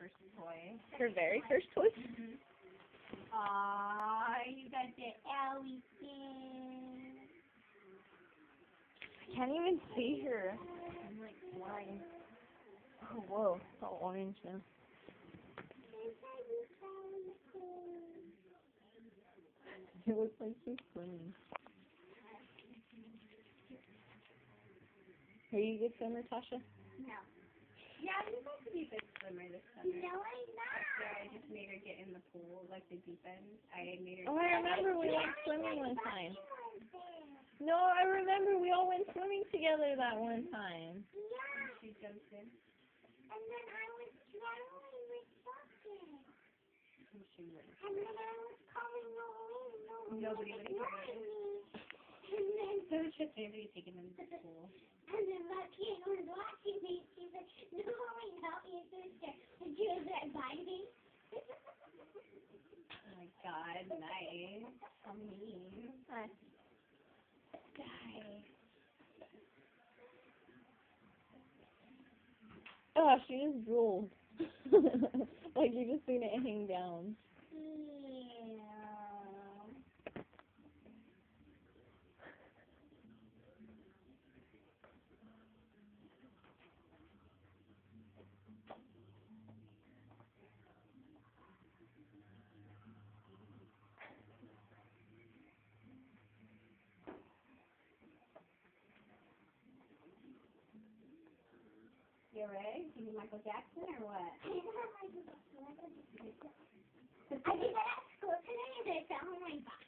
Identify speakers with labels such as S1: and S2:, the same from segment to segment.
S1: first toy.
S2: Her very first toy?
S1: Mm-hmm. Aww, you got the Ellie thing.
S2: I can't even see her.
S1: I'm like blind.
S2: Oh, whoa. It's all orange now. It looks like she's swimming. Are you a good swimmer, Tasha?
S1: No. Yeah, I'm supposed to be a good swimmer this summer.
S3: No, I'm not.
S1: So I just made her get in the pool, like the deep end. I made her.
S2: Oh, I remember we went swimming one time. No, I remember we all went swimming together that one time.
S3: Yeah,
S1: She jumped in.
S3: and then I was drowning with something.
S1: And she went.
S3: And then I was calling
S1: Nobody would hear
S3: ignoring
S1: it.
S3: me. And then,
S1: So it's just Andrew taking them to the pool.
S3: and then my kid was watching me. She said, no, help your sister. And she was like biting.
S1: Oh my god, nice. How mean. Die.
S2: Oh, she just drooled. Like you just seen it hang down.
S3: Yeah.
S1: You ready? You need Michael Jackson or what?
S3: I did that at school today and I fell on my butt.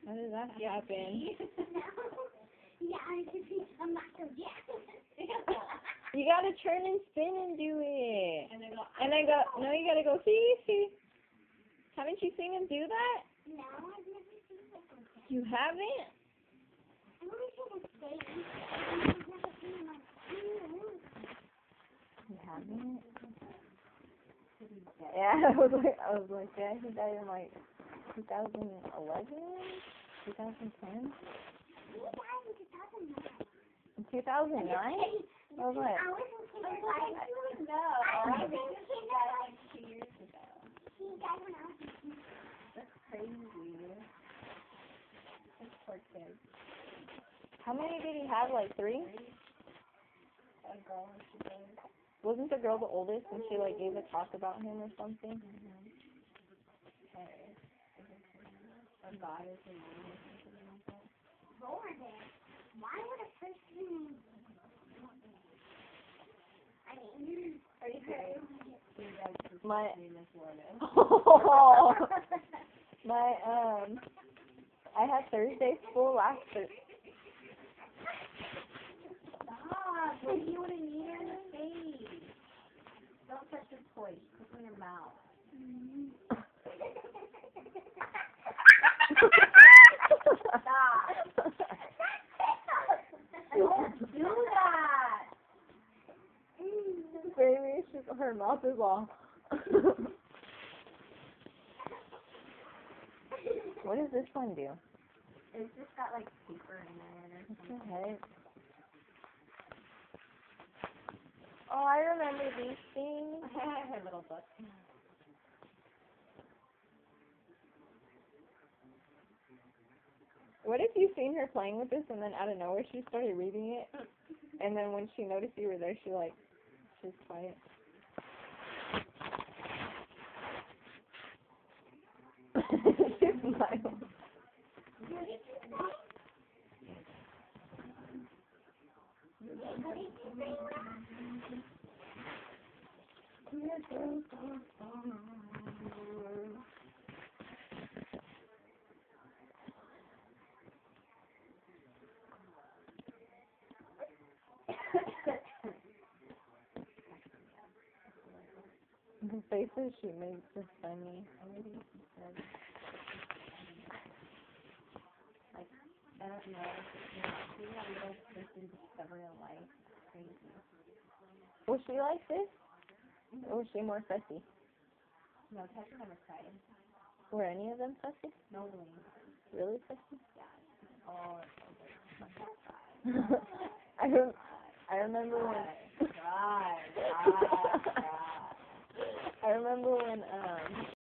S2: How did that happen?
S3: Yeah, I could see a Michael Jackson.
S2: You gotta turn and spin and do it.
S1: And then go.
S2: No, you gotta go see. Haven't you seen him do that?
S3: No, I've never seen that before.
S2: You haven't?
S3: I've only seen him stage. I've never seen him on TV.
S2: You haven't? Yeah, I was like, yeah, he died in like 2011, 2010,
S3: He died in 2009.
S2: in 2009. I was like,
S3: I was in kindergarten.
S1: No.
S3: I was in kindergarten.
S1: 2 years ago.
S3: He died when I was in kindergarten.
S1: That's crazy. That's poor kid.
S2: how many did he have? Like 3?
S1: A girl and she did.
S2: Wasn't the girl the oldest and she like gave a talk about him or something?
S1: Okay. A goddess or something like that.
S3: Jordan. Why would a person... I mean...
S1: Are you serious? Your dad's
S2: My
S1: name is Lorna.
S2: my I had Thursday school last
S1: Stop! What do you want to need her in the face? Don't touch your toys. Put them in your mouth. Stop! Don't do that!
S2: Baby, her mouth is off. What does this one do?
S1: It's just got like paper in it or something.
S2: Okay. Oh, I remember these things.
S1: Her little book.
S2: What if you seen her playing with this and then out of nowhere she started reading it? And then when she noticed you were there, she's quiet. She smiled. The faces she makes are funny.
S1: Everything she says. Like, I don't know. Seeing a little person discover a life is crazy.
S2: Was she like this? Or was she more fussy?
S1: No, Tessa never cried.
S2: Were any of them fussy?
S1: No way.
S2: Really fussy?
S1: Yeah. Oh, it's so good.
S2: I remember when I remember when